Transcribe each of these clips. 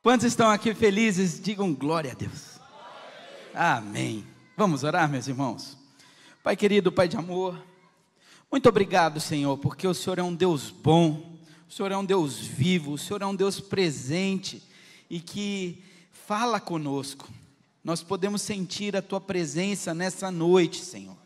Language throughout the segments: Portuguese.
Quantos estão aqui felizes? Digam glória a Deus. Amém. Vamos orar, meus irmãos. Pai querido, Pai de amor, muito obrigado, Senhor, porque o Senhor é um Deus bom, o Senhor é um Deus vivo, o Senhor é um Deus presente e que fala conosco. Nós podemos sentir a Tua presença nessa noite, Senhor.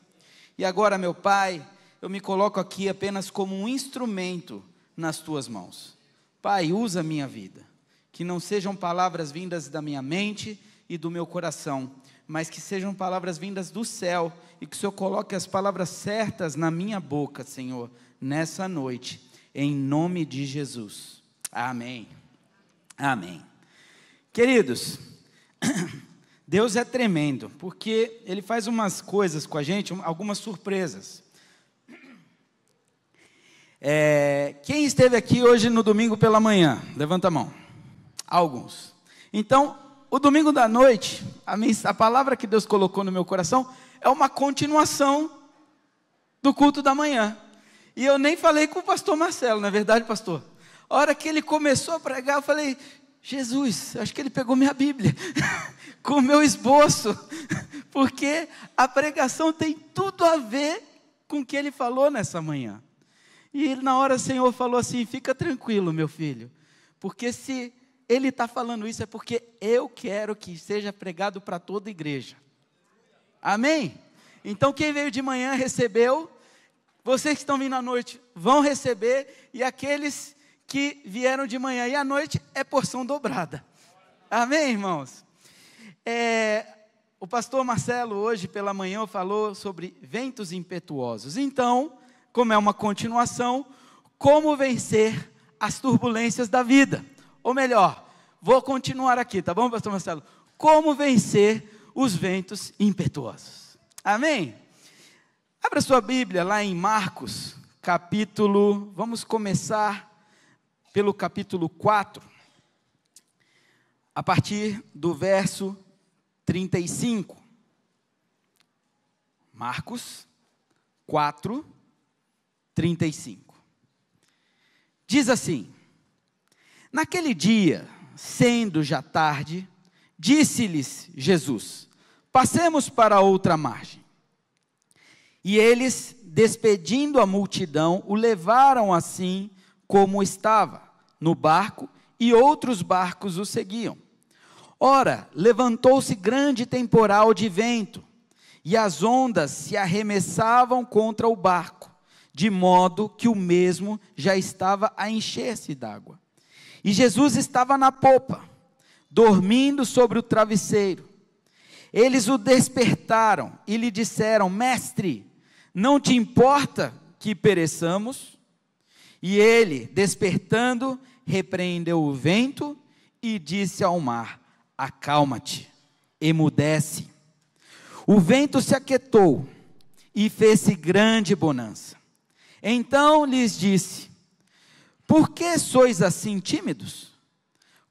E agora, meu Pai, eu me coloco aqui apenas como um instrumento nas Tuas mãos. Pai, usa a minha vida, que não sejam palavras vindas da minha mente e do meu coração, mas que sejam palavras vindas do céu, e que o Senhor coloque as palavras certas na minha boca, Senhor, nessa noite, em nome de Jesus. Amém. Amém. Queridos, Deus é tremendo, porque Ele faz umas coisas com a gente, algumas surpresas. Quem esteve aqui hoje no domingo pela manhã? Levanta a mão. Alguns. Então, o domingo da noite, a palavra que Deus colocou no meu coração é uma continuação do culto da manhã. E eu nem falei com o pastor Marcelo, não é verdade, pastor? A hora que ele começou a pregar, eu falei: Jesus, acho que ele pegou minha Bíblia, com o meu esboço, porque a pregação tem tudo a ver com o que ele falou nessa manhã. E na hora o Senhor falou assim: fica tranquilo, meu filho, porque se Ele está falando isso é porque eu quero que seja pregado para toda a igreja. Amém? Então quem veio de manhã recebeu, vocês que estão vindo à noite vão receber, e aqueles que vieram de manhã e à noite é porção dobrada. Amém, irmãos? O pastor Marcelo hoje pela manhã falou sobre ventos impetuosos. Então, como é uma continuação, como vencer as turbulências da vida. Ou melhor, vou continuar aqui, tá bom, pastor Marcelo? Como vencer os ventos impetuosos. Amém? Abra sua Bíblia lá em Marcos, vamos começar pelo capítulo 4, a partir do verso 35. Marcos 4, 35. Diz assim: naquele dia, sendo já tarde, disse-lhes Jesus: passemos para outra margem. E eles, despedindo a multidão, o levaram assim como estava, no barco, e outros barcos o seguiam. Ora, levantou-se grande temporal de vento, e as ondas se arremessavam contra o barco, de modo que o mesmo já estava a encher-se d'água. E Jesus estava na popa, dormindo sobre o travesseiro. Eles o despertaram e lhe disseram: mestre, não te importa que pereçamos? E ele, despertando, repreendeu o vento e disse ao mar: acalma-te, emudece. O vento se aquietou e fez-se grande bonança. Então lhes disse: por que sois assim tímidos?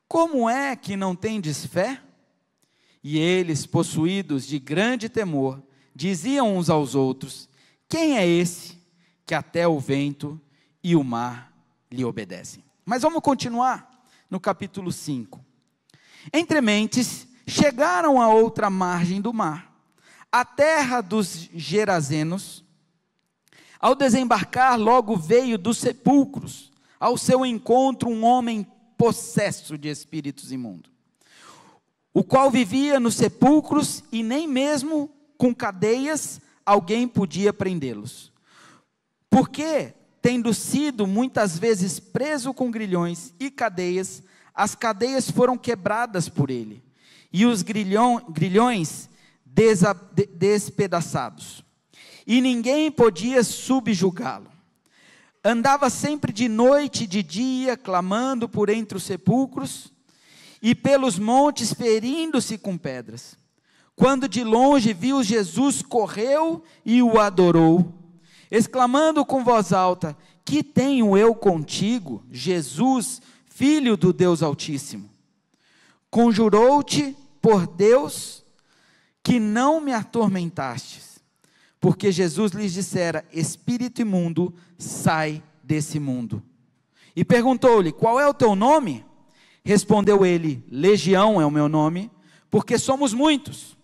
Como é que não tendes fé? E eles, possuídos de grande temor, diziam uns aos outros: quem é esse que até o vento e o mar lhe obedecem? Mas vamos continuar no capítulo 5. Entrementes, chegaram a outra margem do mar, a terra dos Gerazenos. Ao desembarcar, logo veio dos sepulcros ao seu encontro um homem possesso de espíritos imundos, o qual vivia nos sepulcros, e nem mesmo com cadeias alguém podia prendê-los. Porque, tendo sido muitas vezes preso com grilhões e cadeias, as cadeias foram quebradas por ele, e os grilhões despedaçados, e ninguém podia subjugá-lo. Andava sempre de noite e de dia, clamando por entre os sepulcros, e pelos montes ferindo-se com pedras. Quando de longe viu Jesus, correu e o adorou, exclamando com voz alta: que tenho eu contigo, Jesus, Filho do Deus Altíssimo? Conjurou-te por Deus que não me atormentastes. Porque Jesus lhes dissera: espírito imundo, sai desse mundo. E perguntou-lhe: qual é o teu nome? Respondeu ele: Legião é o meu nome, porque somos muitos.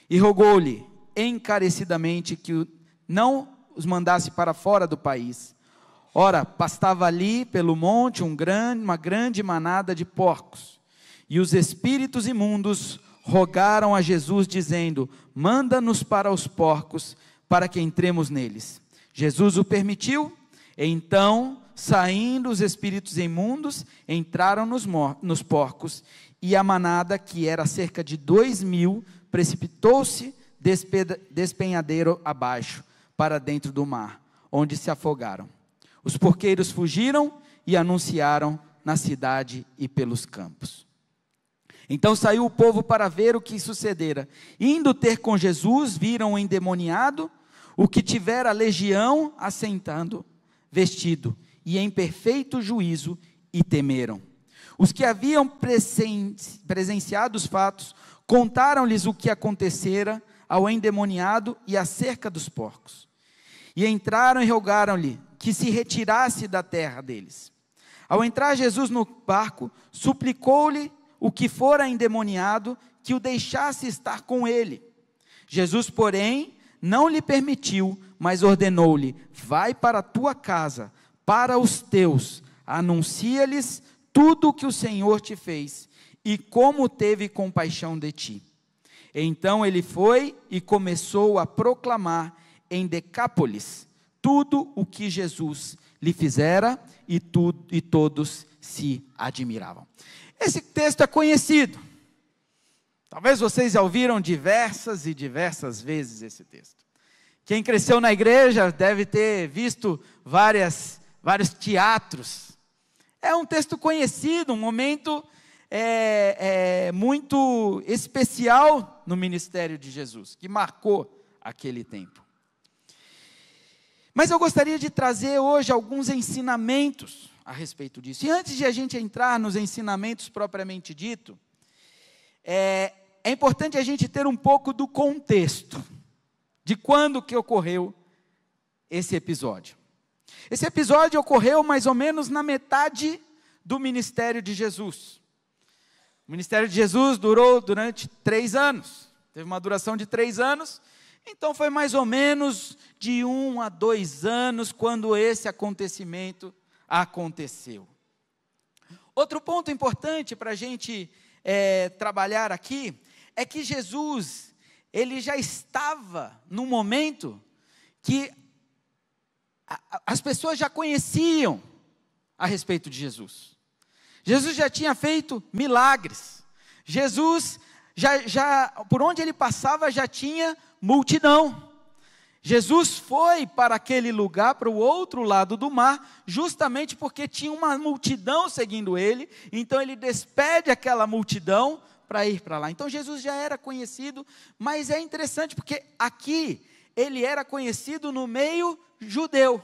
E rogou-lhe encarecidamente que não os mandasse para fora do país. Ora, pastava ali pelo monte uma grande manada de porcos. E os espíritos imundos rogaram a Jesus, dizendo: manda-nos para os porcos, para que entremos neles. Jesus o permitiu. Então, saindo os espíritos imundos, entraram nos porcos, e a manada, que era cerca de 2.000, precipitou-se despenhadeiro abaixo, para dentro do mar, onde se afogaram. Os porqueiros fugiram e anunciaram na cidade e pelos campos. Então saiu o povo para ver o que sucedera. Indo ter com Jesus, viram o endemoniado, o que tivera a legião, assentando, vestido, e em perfeito juízo, e temeram. Os que haviam presenciado os fatos, contaram-lhes o que acontecera ao endemoniado e acerca dos porcos. E entraram e rogaram-lhe que se retirasse da terra deles. Ao entrar Jesus no barco, suplicou-lhe o que fora endemoniado que o deixasse estar com ele. Jesus, porém, não lhe permitiu, mas ordenou-lhe: vai para a tua casa, para os teus, anuncia-lhes tudo o que o Senhor te fez, e como teve compaixão de ti. Então ele foi e começou a proclamar em Decápolis tudo o que Jesus lhe fizera, e todos se admiravam. Esse texto é conhecido. Talvez vocês já ouviram diversas e diversas vezes esse texto. Quem cresceu na igreja deve ter visto vários teatros. É um texto conhecido, um momento muito especial no ministério de Jesus, que marcou aquele tempo. Mas eu gostaria de trazer hoje alguns ensinamentos a respeito disso. E antes de a gente entrar nos ensinamentos propriamente dito, é importante a gente ter um pouco do contexto, de quando que ocorreu esse episódio. Esse episódio ocorreu mais ou menos na metade do ministério de Jesus. O ministério de Jesus durou durante 3 anos, teve uma duração de 3 anos, então foi mais ou menos de 1 a 2 anos quando esse acontecimento aconteceu. Outro ponto importante para a gente trabalhar aqui, é que Jesus, ele já estava num momento que as pessoas já conheciam a respeito de Jesus. Jesus já tinha feito milagres. Jesus, por onde ele passava, já tinha multidão. Jesus foi para aquele lugar, para o outro lado do mar, justamente porque tinha uma multidão seguindo ele, então ele despede aquela multidão para ir para lá. Então Jesus já era conhecido, mas é interessante porque aqui ele era conhecido no meio judeu.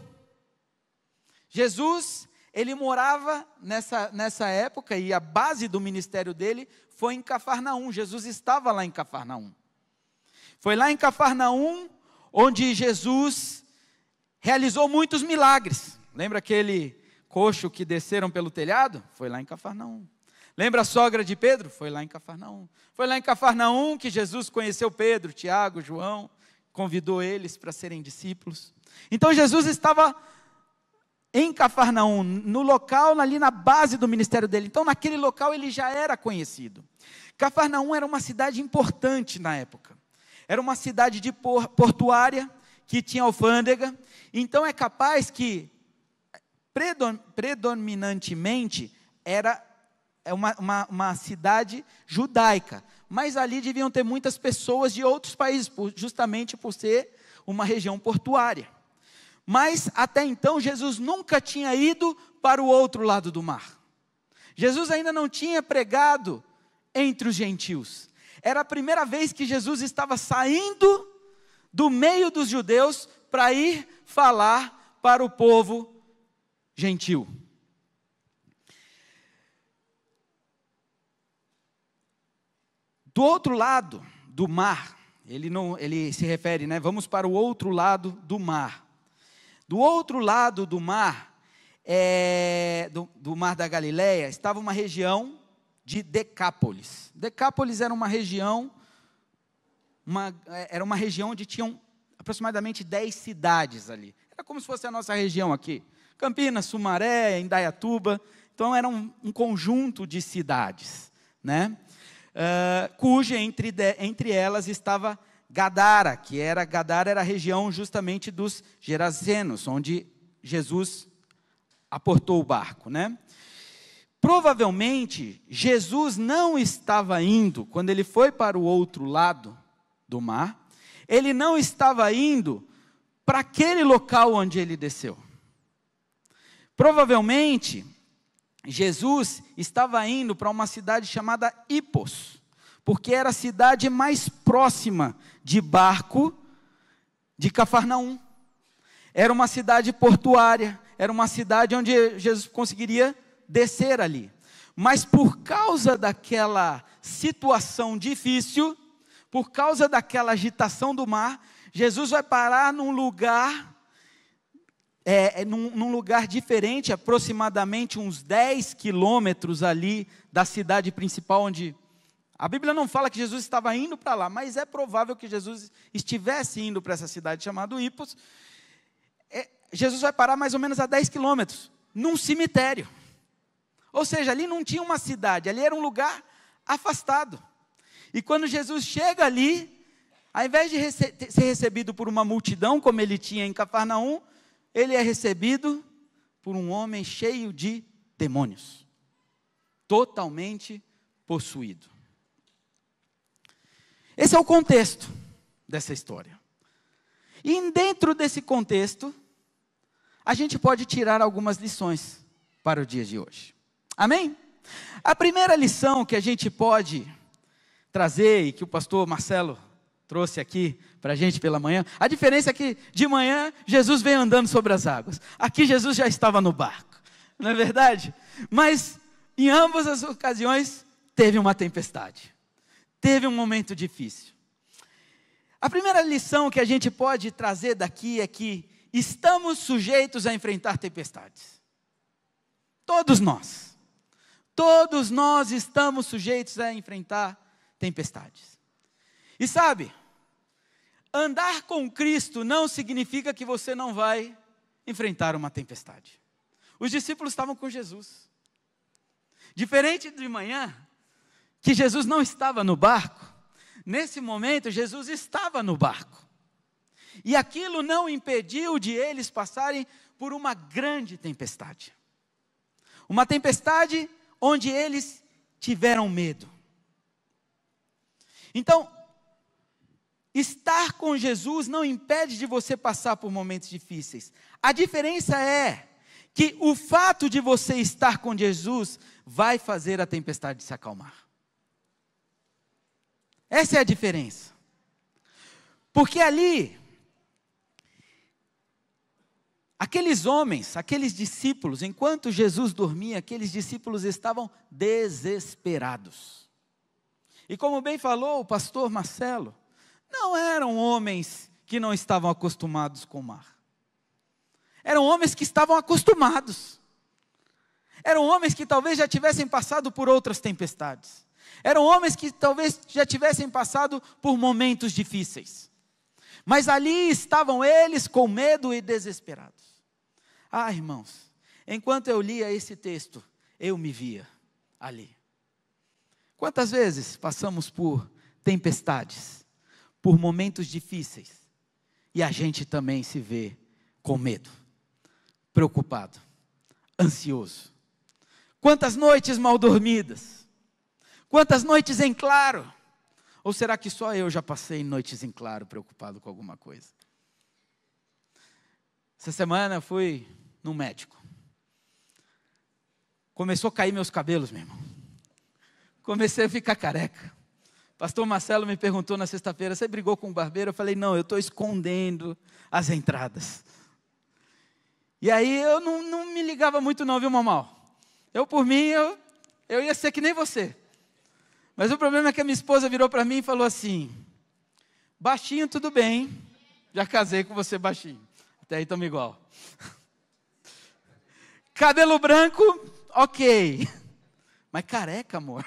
Jesus, ele morava nessa época, e a base do ministério dele foi em Cafarnaum. Jesus estava lá em Cafarnaum. Foi lá em Cafarnaum onde Jesus realizou muitos milagres. Lembra aquele coxo que desceram pelo telhado? Foi lá em Cafarnaum. Lembra a sogra de Pedro? Foi lá em Cafarnaum. Foi lá em Cafarnaum que Jesus conheceu Pedro, Tiago, João, convidou eles para serem discípulos. Então Jesus estava em Cafarnaum, no local, ali na base do ministério dele. Então naquele local ele já era conhecido. Cafarnaum era uma cidade importante na época. Era uma cidade de portuária, que tinha alfândega. Então é capaz que, predominantemente, era uma cidade judaica. Mas ali deviam ter muitas pessoas de outros países, justamente por ser uma região portuária. Mas até então Jesus nunca tinha ido para o outro lado do mar. Jesus ainda não tinha pregado entre os gentios. Era a primeira vez que Jesus estava saindo do meio dos judeus para ir falar para o povo gentil. Do outro lado do mar, ele se refere, vamos para o outro lado do mar. Do outro lado do mar, do mar da Galileia, estava uma região de Decápolis. Decápolis era uma região, onde tinham aproximadamente 10 cidades ali. Era como se fosse a nossa região aqui. Campinas, Sumaré, Indaiatuba. Então era um conjunto de cidades, né? Cuja entre elas estava Gadara, Gadara era a região justamente dos Gerazenos, onde Jesus aportou o barco, né? Provavelmente, Jesus não estava indo, quando ele foi para o outro lado do mar, ele não estava indo para aquele local onde ele desceu. Provavelmente, Jesus estava indo para uma cidade chamada Hipos, porque era a cidade mais próxima de barco de Cafarnaum. Era uma cidade portuária, era uma cidade onde Jesus conseguiria descer ali. Mas por causa daquela situação difícil, por causa daquela agitação do mar, Jesus vai parar num lugar diferente, aproximadamente uns 10 quilômetros ali da cidade principal, onde a Bíblia não fala que Jesus estava indo para lá, mas é provável que Jesus estivesse indo para essa cidade chamada Hipos. Jesus vai parar mais ou menos a 10 quilômetros, num cemitério. Ou seja, ali não tinha uma cidade, ali era um lugar afastado. E quando Jesus chega ali, ao invés de ser recebido por uma multidão, como ele tinha em Cafarnaum, ele é recebido por um homem cheio de demônios, totalmente possuído. Esse é o contexto dessa história. E dentro desse contexto, a gente pode tirar algumas lições para o dia de hoje. Amém? A primeira lição que a gente pode trazer, e que o pastor Marcelo trouxe aqui para a gente pela manhã, a diferença é que de manhã Jesus veio andando sobre as águas. Aqui Jesus já estava no barco, não é verdade? Mas em ambas as ocasiões teve uma tempestade, teve um momento difícil. A primeira lição que a gente pode trazer daqui é que estamos sujeitos a enfrentar tempestades. Todos nós estamos sujeitos a enfrentar tempestades. E sabe, andar com Cristo não significa que você não vai enfrentar uma tempestade. Os discípulos estavam com Jesus. Diferente de manhã, que Jesus não estava no barco, nesse momento Jesus estava no barco. E aquilo não impediu de eles passarem por uma grande tempestade. Uma tempestade onde eles tiveram medo. Então, estar com Jesus não impede de você passar por momentos difíceis. A diferença é que o fato de você estar com Jesus vai fazer a tempestade se acalmar. Essa é a diferença. Porque ali, aqueles homens, aqueles discípulos, enquanto Jesus dormia, aqueles discípulos estavam desesperados. E como bem falou o pastor Marcelo, não eram homens que não estavam acostumados com o mar. Eram homens que estavam acostumados. Eram homens que talvez já tivessem passado por outras tempestades. Eram homens que talvez já tivessem passado por momentos difíceis. Mas ali estavam eles com medo e desesperados. Ah, irmãos, enquanto eu lia esse texto, eu me via ali. Quantas vezes passamos por tempestades, por momentos difíceis, e a gente também se vê com medo, preocupado, ansioso. Quantas noites mal dormidas, quantas noites em claro, ou será que só eu já passei noites em claro, preocupado com alguma coisa? Essa semana eu fui no médico, começou a cair meus cabelos, meu irmão, comecei a ficar careca. Pastor Marcelo me perguntou na sexta-feira, você brigou com o barbeiro? Eu falei, não, eu estou escondendo as entradas. E aí eu não me ligava muito não, viu, Mamal? Eu por mim, eu ia ser que nem você. Mas o problema é que a minha esposa virou para mim e falou assim, baixinho tudo bem, já casei com você baixinho, até aí estamos igual. Cabelo branco, ok, Mas careca, amor.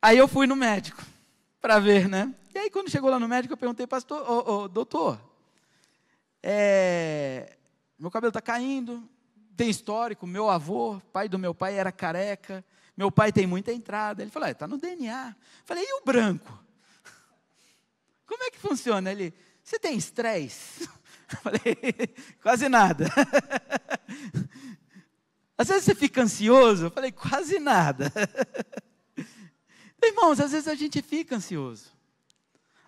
Aí eu fui no médico, para ver, né? E aí quando chegou lá no médico, eu perguntei, pastor, doutor, meu cabelo está caindo, tem histórico, meu avô, pai do meu pai era careca, meu pai tem muita entrada. Ele falou, está no DNA. Falei, e o branco? Como é que funciona? Ele, você tem estresse? Falei, quase nada. Às vezes você fica ansioso? Eu falei, quase nada. Irmãos, às vezes a gente fica ansioso.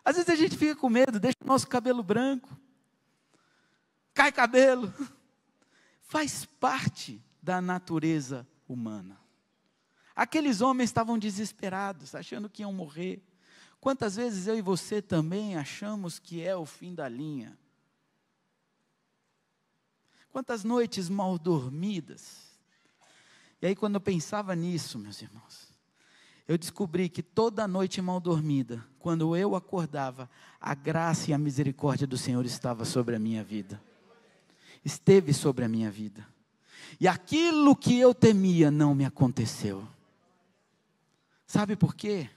Às vezes a gente fica com medo, deixa o nosso cabelo branco. Cai cabelo. Faz parte da natureza humana. Aqueles homens estavam desesperados, achando que iam morrer. Quantas vezes eu e você também achamos que é o fim da linha? Quantas noites mal dormidas. E aí quando eu pensava nisso, meus irmãos, eu descobri que toda noite mal dormida, quando eu acordava, a graça e a misericórdia do Senhor estava sobre a minha vida. Esteve sobre a minha vida. E aquilo que eu temia não me aconteceu. Sabe por quê?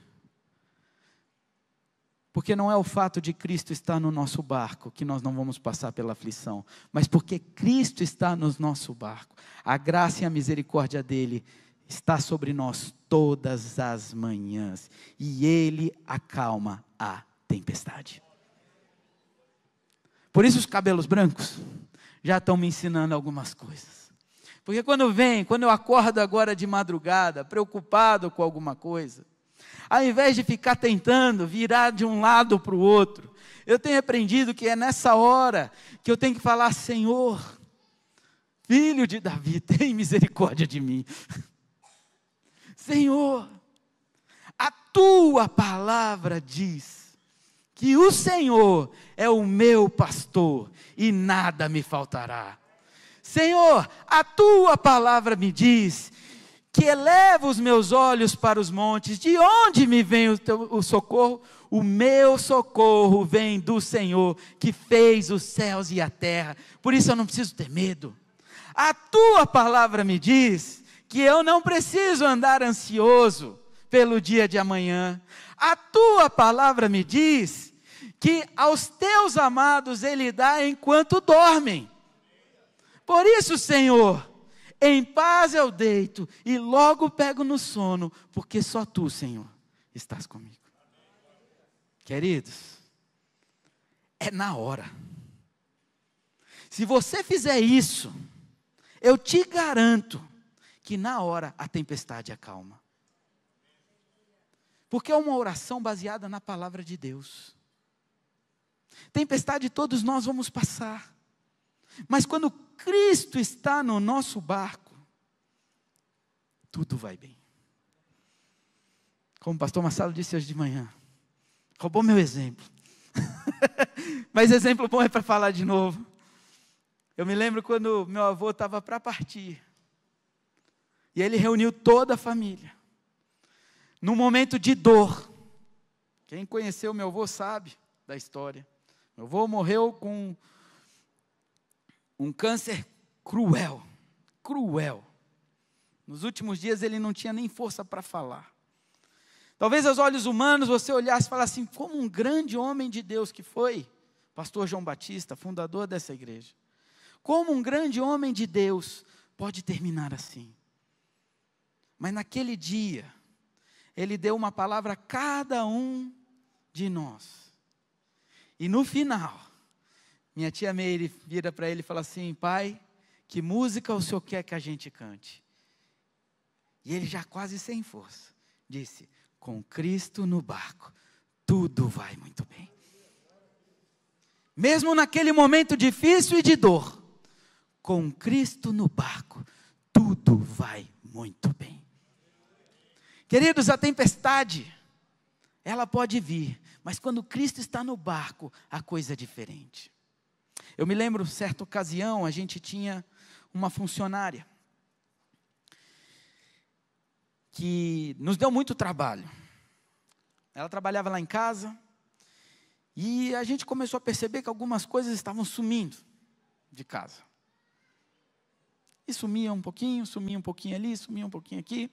Porque não é o fato de Cristo estar no nosso barco que nós não vamos passar pela aflição, mas porque Cristo está no nosso barco. A graça e a misericórdia dele está sobre nós todas as manhãs, e ele acalma a tempestade. Por isso os cabelos brancos já estão me ensinando algumas coisas. Porque quando eu acordo agora de madrugada, preocupado com alguma coisa, ao invés de ficar tentando virar de um lado para o outro, eu tenho aprendido que é nessa hora que eu tenho que falar, Senhor, Filho de Davi, tem misericórdia de mim. Senhor, a tua palavra diz que o Senhor é o meu pastor e nada me faltará. Senhor, a tua palavra me diz que eleva os meus olhos para os montes, de onde me vem o socorro? O meu socorro vem do Senhor, que fez os céus e a terra, por isso eu não preciso ter medo. A tua palavra me diz que eu não preciso andar ansioso pelo dia de amanhã. A tua palavra me diz que aos teus amados ele dá enquanto dormem. Por isso, Senhor, em paz eu deito e logo pego no sono, porque só tu, Senhor, estás comigo. Queridos, é na hora. Se você fizer isso, eu te garanto que na hora a tempestade acalma. Porque é uma oração baseada na palavra de Deus. Tempestade todos nós vamos passar. Mas quando Cristo está no nosso barco, tudo vai bem. Como o pastor Marcelo disse hoje de manhã, roubou meu exemplo. Mas exemplo bom é para falar de novo. Eu me lembro quando meu avô estava para partir. E ele reuniu toda a família. Num momento de dor. Quem conheceu meu avô sabe da história. Meu avô morreu com um câncer cruel. Cruel. Nos últimos dias ele não tinha nem força para falar. Talvez aos olhos humanos você olhasse e falasse assim, como um grande homem de Deus que foi, pastor João Batista, fundador dessa igreja. Como um grande homem de Deus pode terminar assim? Mas naquele dia, ele deu uma palavra a cada um de nós. E no final, minha tia Meire vira para ele e fala assim, pai, que música o senhor quer que a gente cante? E ele já quase sem força, disse, com Cristo no barco, tudo vai muito bem. Mesmo naquele momento difícil e de dor, com Cristo no barco, tudo vai muito bem. Queridos, a tempestade, ela pode vir, mas quando Cristo está no barco, a coisa é diferente. Eu me lembro, certa ocasião, a gente tinha uma funcionária, que nos deu muito trabalho. Ela trabalhava lá em casa, e a gente começou a perceber que algumas coisas estavam sumindo de casa. E sumia um pouquinho ali, sumia um pouquinho aqui.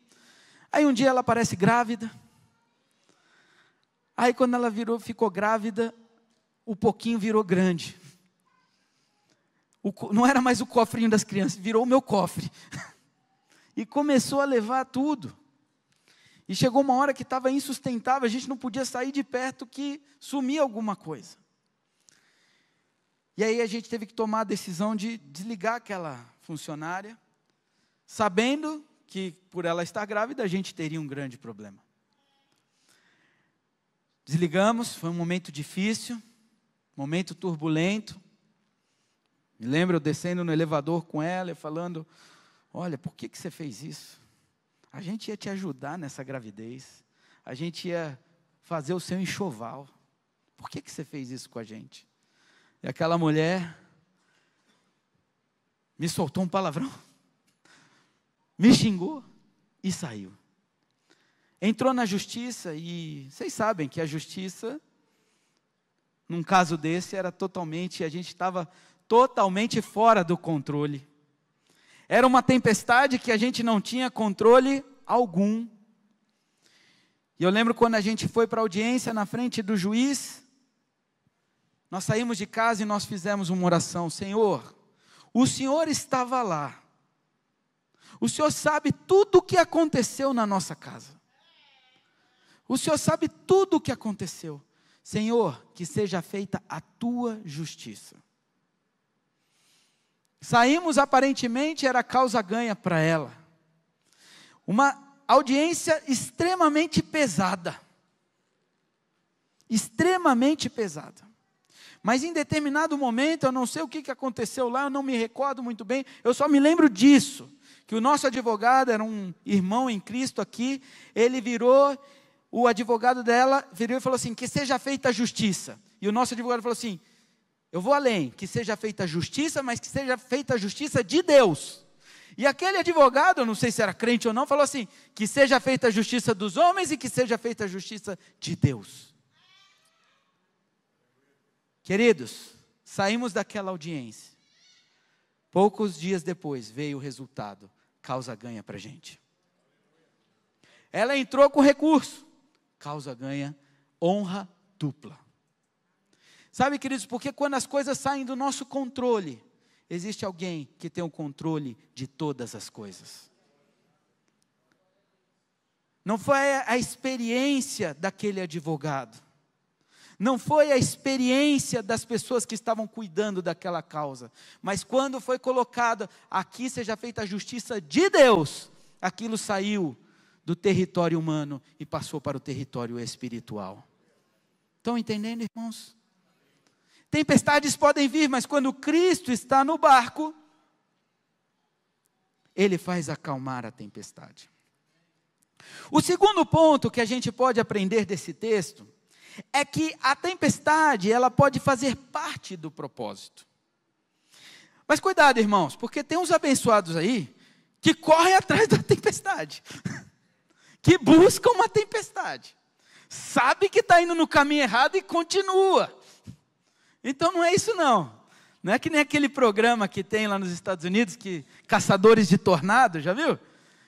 Aí um dia ela aparece grávida. Aí quando ela ficou grávida, o pouquinho virou grande. Não era mais o cofrinho das crianças, virou o meu cofre. E começou a levar tudo. E chegou uma hora que estava insustentável, a gente não podia sair de perto que sumia alguma coisa. E aí a gente teve que tomar a decisão de desligar aquela funcionária, sabendo que por ela estar grávida a gente teria um grande problema. Desligamos, foi um momento difícil, momento turbulento. Me lembro eu descendo no elevador com ela e falando, olha, por que você fez isso? A gente ia te ajudar nessa gravidez, a gente ia fazer o seu enxoval. Por que você fez isso com a gente? E aquela mulher me soltou um palavrão, me xingou e saiu. Entrou na justiça e vocês sabem que a justiça, num caso desse, a gente estava totalmente fora do controle. Era uma tempestade que a gente não tinha controle algum. E eu lembro quando a gente foi para a audiência na frente do juiz, nós saímos de casa e nós fizemos uma oração. Senhor, o Senhor estava lá. O Senhor sabe tudo o que aconteceu na nossa casa. O Senhor sabe tudo o que aconteceu. Senhor, que seja feita a tua justiça. Saímos, aparentemente, era causa ganha para ela. Uma audiência extremamente pesada. Extremamente pesada. Mas em determinado momento, eu não sei o que aconteceu lá, eu não me recordo muito bem, eu só me lembro disso, que o nosso advogado era um irmão em Cristo aqui, o advogado dela virou e falou assim, que seja feita a justiça. E o nosso advogado falou assim, eu vou além, que seja feita a justiça, mas que seja feita a justiça de Deus. E aquele advogado, eu não sei se era crente ou não, falou assim, que seja feita a justiça dos homens e que seja feita a justiça de Deus. Queridos, saímos daquela audiência. Poucos dias depois veio o resultado, causa ganha para a gente. Ela entrou com recurso, causa ganha, honra dupla. Sabe, queridos, porque quando as coisas saem do nosso controle, existe alguém que tem o controle de todas as coisas. Não foi a experiência daquele advogado. Não foi a experiência das pessoas que estavam cuidando daquela causa. Mas quando foi colocado, aqui seja feita a justiça de Deus, aquilo saiu do território humano e passou para o território espiritual. Estão entendendo, irmãos? Tempestades podem vir, mas quando Cristo está no barco, Ele faz acalmar a tempestade. O segundo ponto que a gente pode aprender desse texto, é que a tempestade, ela pode fazer parte do propósito. Mas cuidado, irmãos, porque tem uns abençoados aí, que correm atrás da tempestade, que buscam uma tempestade, sabe que está indo no caminho errado e continua. Então não é isso não. Não é que nem aquele programa que tem lá nos Estados Unidos, que Caçadores de Tornado, já viu?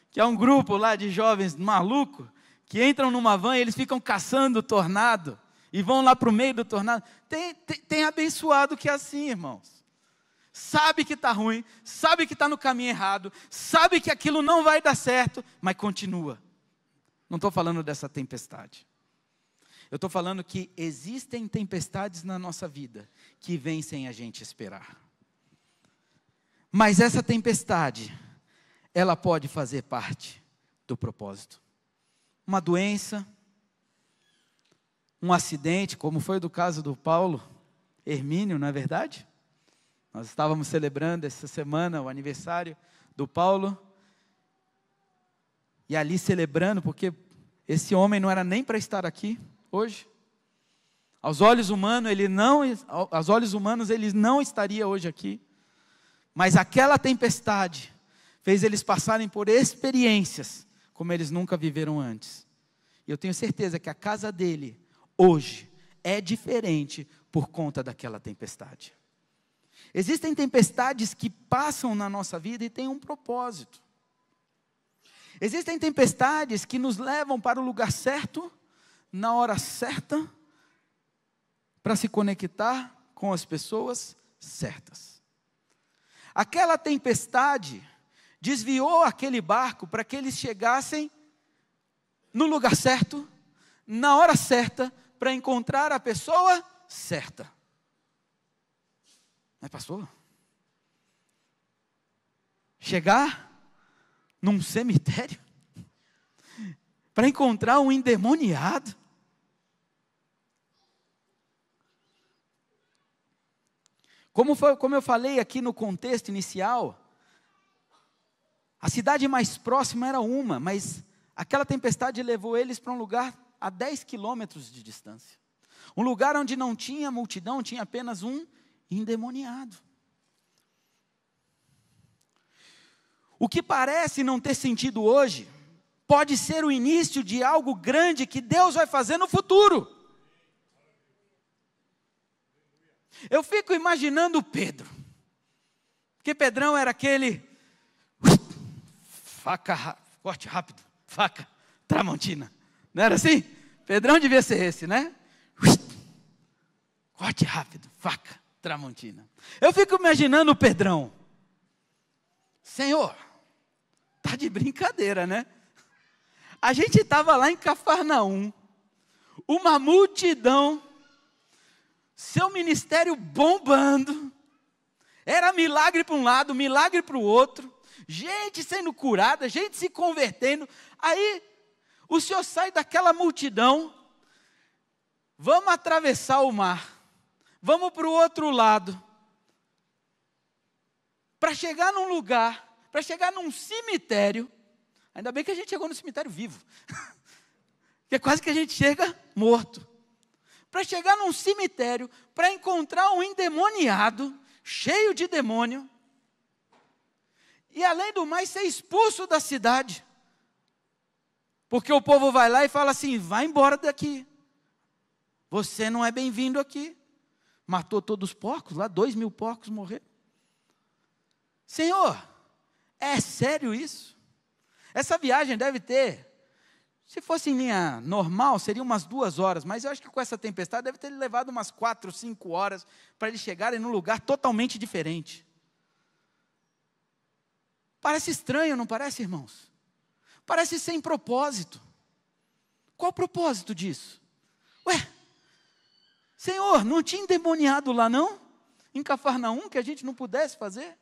Que é um grupo lá de jovens malucos, que entram numa van e eles ficam caçando o tornado, e vão lá para o meio do tornado. Tem abençoado que é assim, irmãos. Sabe que está ruim, sabe que está no caminho errado, sabe que aquilo não vai dar certo, mas continua. Não estou falando dessa tempestade. Eu estou falando que existem tempestades na nossa vida, que vêm sem a gente esperar. Mas essa tempestade, ela pode fazer parte do propósito. Uma doença, um acidente, como foi do caso do Paulo Hermínio, não é verdade? Nós estávamos celebrando essa semana o aniversário do Paulo, e ali celebrando, porque esse homem não era nem para estar aqui hoje. Aos olhos humanos ele não estaria hoje aqui, mas aquela tempestade fez eles passarem por experiências como eles nunca viveram antes. E eu tenho certeza que a casa dele, hoje, é diferente por conta daquela tempestade. Existem tempestades que passam na nossa vida e têm um propósito. Existem tempestades que nos levam para o lugar certo, na hora certa, para se conectar com as pessoas certas. Aquela tempestade desviou aquele barco para que eles chegassem no lugar certo, na hora certa, para encontrar a pessoa certa. Mas pastor, chegar num cemitério para encontrar um endemoniado? Como eu falei aqui no contexto inicial, a cidade mais próxima era uma, mas aquela tempestade levou eles para um lugar a 10 quilômetros de distância. Um lugar onde não tinha multidão, tinha apenas um endemoniado. O que parece não ter sentido hoje, pode ser o início de algo grande que Deus vai fazer no futuro. Eu fico imaginando Pedro, porque Pedrão era aquele, faca, corte rápido, faca, Tramontina, não era assim? Pedrão devia ser esse, né? Corte rápido, faca, Tramontina. Eu fico imaginando o Pedrão, Senhor, tá de brincadeira, né? A gente estava lá em Cafarnaum, uma multidão, seu ministério bombando, era milagre para um lado, milagre para o outro, gente sendo curada, gente se convertendo. Aí o Senhor sai daquela multidão, vamos atravessar o mar, vamos para o outro lado, para chegar num lugar, para chegar num cemitério. Ainda bem que a gente chegou no cemitério vivo, que é quase que a gente chega morto. Para chegar num cemitério, para encontrar um endemoniado, cheio de demônio, e além do mais ser expulso da cidade, porque o povo vai lá e fala assim, vai embora daqui, você não é bem-vindo aqui. Matou todos os porcos, lá 2.000 porcos morreram. Senhor, é sério isso? Essa viagem deve ter, se fosse em linha normal, seria umas 2 horas, mas eu acho que com essa tempestade deve ter levado umas 4, 5 horas para eles chegarem num lugar totalmente diferente. Parece estranho, não parece, irmãos? Parece sem propósito. Qual o propósito disso? Ué, Senhor, não tinha endemoniado lá não? Em Cafarnaum, que a gente não pudesse fazer?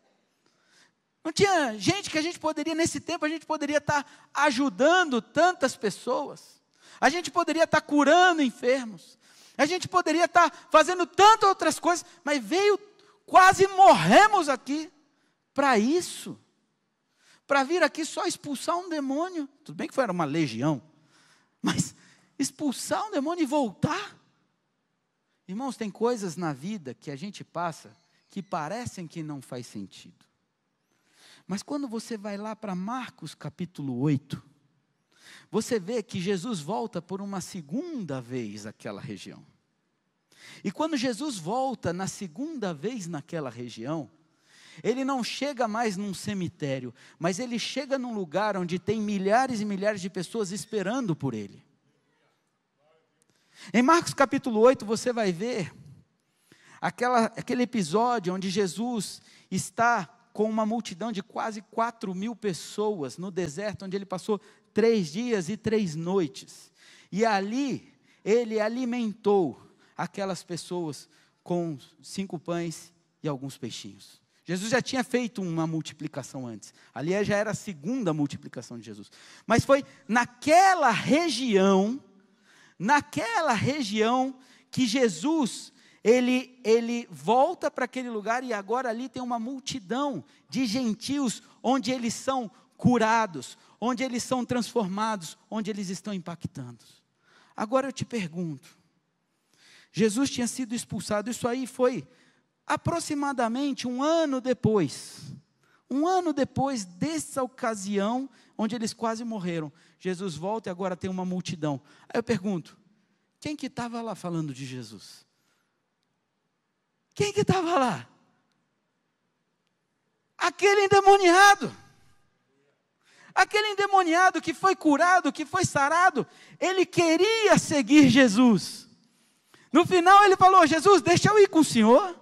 Não tinha gente que a gente poderia, nesse tempo, a gente poderia estar ajudando tantas pessoas. A gente poderia estar curando enfermos. A gente poderia estar fazendo tantas outras coisas. Mas veio, quase morremos aqui. Para isso. Para vir aqui só expulsar um demônio. Tudo bem que foi uma legião. Mas expulsar um demônio e voltar. Irmãos, tem coisas na vida que a gente passa que parecem que não faz sentido. Mas quando você vai lá para Marcos capítulo 8, você vê que Jesus volta por uma segunda vez àquela região. E quando Jesus volta na segunda vez naquela região, ele não chega mais num cemitério, mas ele chega num lugar onde tem milhares e milhares de pessoas esperando por ele. Em Marcos capítulo 8 você vai ver aquele episódio onde Jesus está com uma multidão de quase 4.000 pessoas no deserto, onde ele passou 3 dias e 3 noites. E ali, ele alimentou aquelas pessoas com 5 pães e alguns peixinhos. Jesus já tinha feito uma multiplicação antes. Ali já era a segunda multiplicação de Jesus. Mas foi naquela região que Jesus ele volta para aquele lugar, e agora ali tem uma multidão de gentios, onde eles são curados, onde eles são transformados, onde eles estão impactando. Agora eu te pergunto, Jesus tinha sido expulsado, isso aí foi aproximadamente um ano depois dessa ocasião, onde eles quase morreram. Jesus volta e agora tem uma multidão. Aí eu pergunto, quem que estava lá falando de Jesus? Quem que estava lá? Aquele endemoniado. Aquele endemoniado que foi curado, que foi sarado, ele queria seguir Jesus. No final ele falou: Jesus, deixa eu ir com o senhor.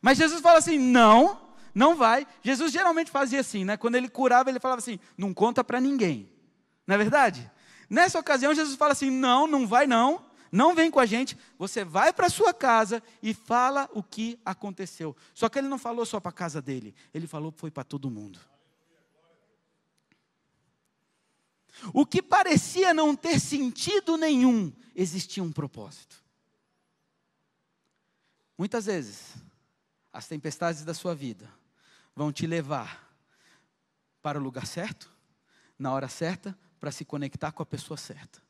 Mas Jesus fala assim: não, não vai. Jesus geralmente fazia assim, né? Quando ele curava, ele falava assim: não conta para ninguém. Não é verdade? Nessa ocasião Jesus fala assim: não, não vai não. Não vem com a gente, você vai para a sua casa e fala o que aconteceu. Só que ele não falou só para a casa dele, ele falou que foi para todo mundo. O que parecia não ter sentido nenhum, existia um propósito. Muitas vezes, as tempestades da sua vida vão te levar para o lugar certo, na hora certa, para se conectar com a pessoa certa.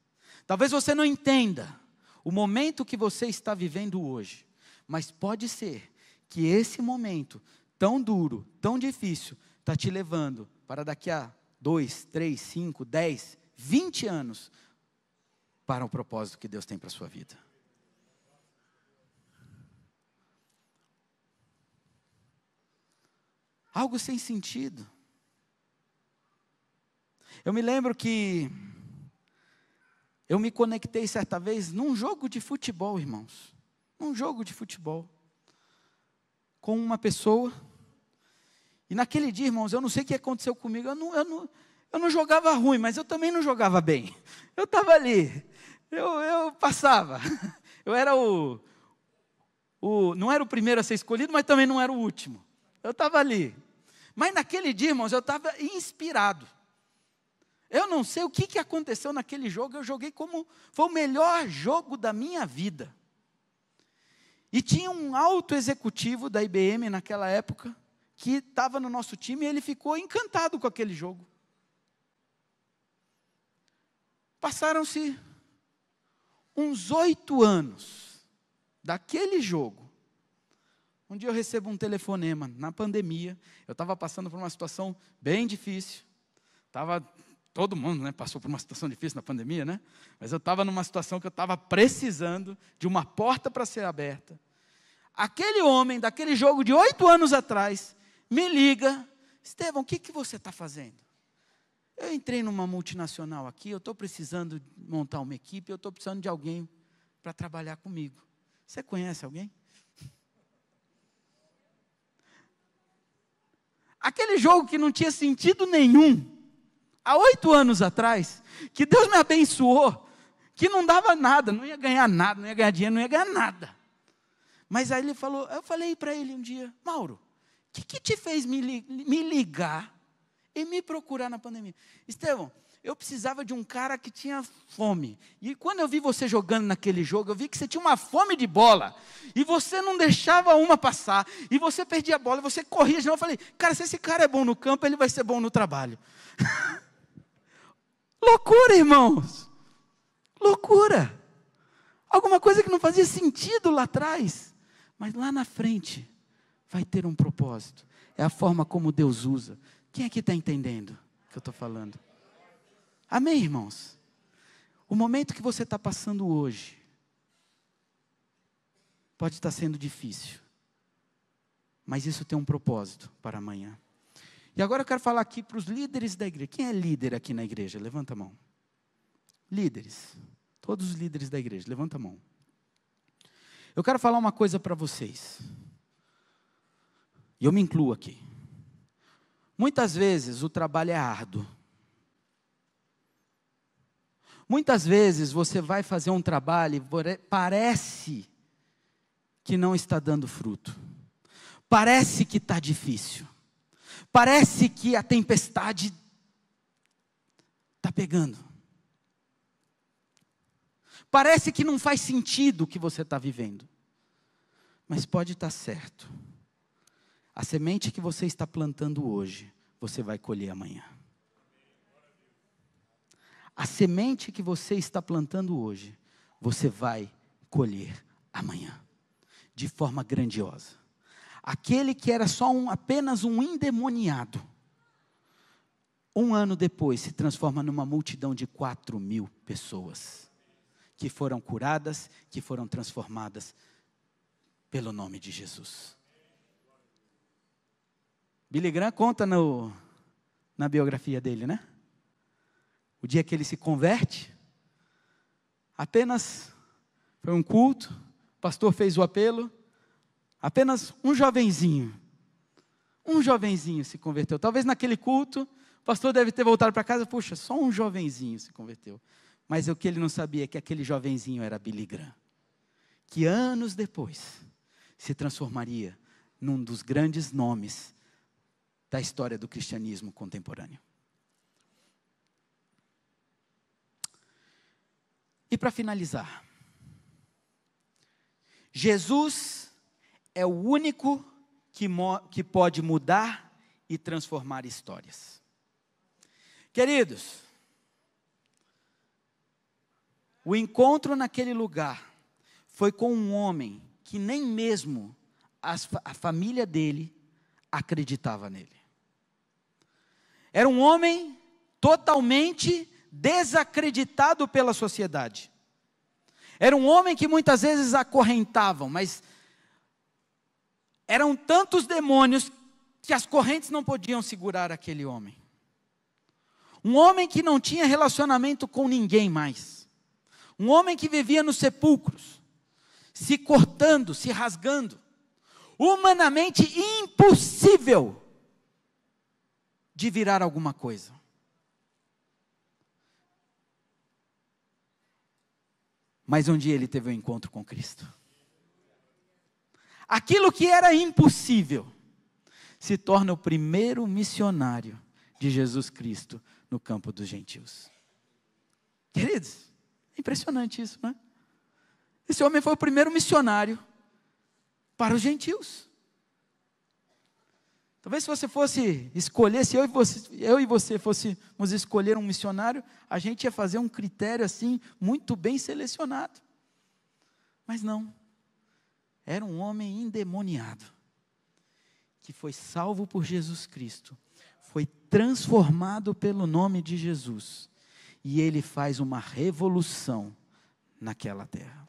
Talvez você não entenda o momento que você está vivendo hoje, mas pode ser que esse momento tão duro, tão difícil, está te levando para daqui a 2, 3, 5, 10, 20 anos, para o propósito que Deus tem para a sua vida. Algo sem sentido. Eu me lembro que eu me conectei certa vez num jogo de futebol, irmãos. Num jogo de futebol. Com uma pessoa. E naquele dia, irmãos, eu não sei o que aconteceu comigo. Eu não jogava ruim, mas eu também não jogava bem. Eu estava ali. Eu passava. Eu era não era o primeiro a ser escolhido, mas também não era o último. Eu estava ali. Mas naquele dia, irmãos, eu estava inspirado. Eu não sei o que aconteceu naquele jogo, eu joguei como foi o melhor jogo da minha vida. E tinha um alto executivo da IBM naquela época, que estava no nosso time e ele ficou encantado com aquele jogo. Passaram-se uns 8 anos daquele jogo. Um dia eu recebo um telefonema, na pandemia, eu estava passando por uma situação bem difícil, todo mundo, né, passou por uma situação difícil na pandemia, né? Mas eu estava numa situação que eu estava precisando de uma porta para ser aberta. Aquele homem, daquele jogo de 8 anos atrás, me liga: Estevão, o que você está fazendo? Eu entrei numa multinacional aqui, eu estou precisando montar uma equipe, eu estou precisando de alguém para trabalhar comigo. Você conhece alguém? Aquele jogo que não tinha sentido nenhum, há 8 anos atrás, que Deus me abençoou, que não dava nada, não ia ganhar nada, não ia ganhar dinheiro, não ia ganhar nada. Mas aí ele falou, eu falei para ele um dia: Mauro, o que te fez me ligar e me procurar na pandemia? Estevão, eu precisava de um cara que tinha fome. E quando eu vi você jogando naquele jogo, eu vi que você tinha uma fome de bola. E você não deixava uma passar. E você perdia a bola, e você corria de novo. Eu falei: cara, se esse cara é bom no campo, ele vai ser bom no trabalho. Loucura, irmãos. Loucura. Alguma coisa que não fazia sentido lá atrás. Mas lá na frente vai ter um propósito. É a forma como Deus usa. Quem aqui está entendendo o que eu estou falando? Amém, irmãos? O momento que você está passando hoje pode estar sendo difícil, mas isso tem um propósito para amanhã. E agora eu quero falar aqui para os líderes da igreja. Quem é líder aqui na igreja? Levanta a mão. Líderes. Todos os líderes da igreja, levanta a mão. Eu quero falar uma coisa para vocês. E eu me incluo aqui. Muitas vezes o trabalho é árduo. Muitas vezes você vai fazer um trabalho e parece que não está dando fruto. Parece que está difícil. Parece que a tempestade está pegando. Parece que não faz sentido o que você está vivendo. Mas pode estar certo. A semente que você está plantando hoje, você vai colher amanhã. A semente que você está plantando hoje, você vai colher amanhã. De forma grandiosa. Aquele que era só apenas um endemoniado, 1 ano depois se transforma numa multidão de 4.000 pessoas. Que foram curadas, que foram transformadas pelo nome de Jesus. Billy Graham conta na biografia dele, né? O dia que ele se converte, apenas foi um culto, o pastor fez o apelo, apenas um jovenzinho se converteu. Talvez naquele culto, o pastor deve ter voltado para casa, puxa, só um jovenzinho se converteu. Mas o que ele não sabia é que aquele jovenzinho era Billy Graham, que anos depois se transformaria num dos grandes nomes da história do cristianismo contemporâneo. E para finalizar, Jesus é o único que pode mudar e transformar histórias. Queridos, o encontro naquele lugar foi com um homem que nem mesmo a família dele acreditava nele. Era um homem totalmente desacreditado pela sociedade. Era um homem que muitas vezes acorrentavam, mas eram tantos demônios que as correntes não podiam segurar aquele homem. Um homem que não tinha relacionamento com ninguém mais. Um homem que vivia nos sepulcros, se cortando, se rasgando. Humanamente impossível de virar alguma coisa. Mas um dia ele teve um encontro com Cristo. Aquilo que era impossível se torna o primeiro missionário de Jesus Cristo no campo dos gentios. Queridos, é impressionante isso, né? Esse homem foi o primeiro missionário para os gentios. Talvez se você fosse escolher, se eu e você fôssemos escolher um missionário, a gente ia fazer um critério assim, muito bem selecionado. Mas não. Era um homem endemoniado, que foi salvo por Jesus Cristo, foi transformado pelo nome de Jesus, e ele faz uma revolução naquela terra.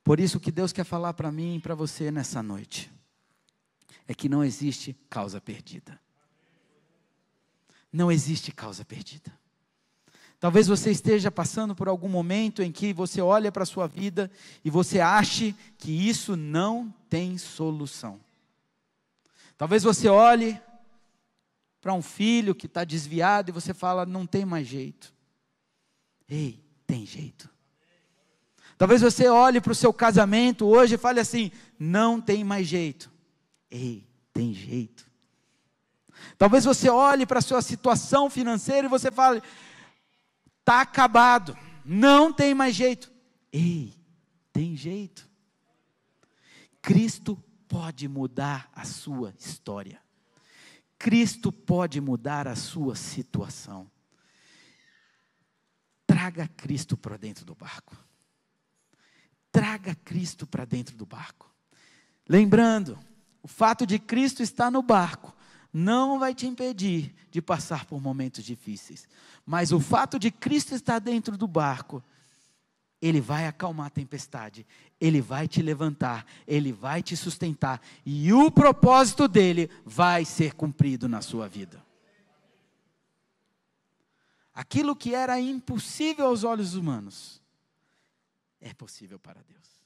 Por isso que Deus quer falar para mim e para você nessa noite, é que não existe causa perdida. Não existe causa perdida. Talvez você esteja passando por algum momento em que você olha para a sua vida e você ache que isso não tem solução. Talvez você olhe para um filho que está desviado e você fala, não tem mais jeito. Ei, tem jeito. Talvez você olhe para o seu casamento hoje e fale assim, não tem mais jeito. Ei, tem jeito. Talvez você olhe para a sua situação financeira e você fale, está acabado, não tem mais jeito. Ei, tem jeito. Cristo pode mudar a sua história. Cristo pode mudar a sua situação. Traga Cristo para dentro do barco. Traga Cristo para dentro do barco. Lembrando, o fato de Cristo estar no barco não vai te impedir de passar por momentos difíceis. Mas o fato de Cristo estar dentro do barco, Ele vai acalmar a tempestade, Ele vai te levantar, Ele vai te sustentar, e o propósito dEle vai ser cumprido na sua vida. Aquilo que era impossível aos olhos humanos, é possível para Deus.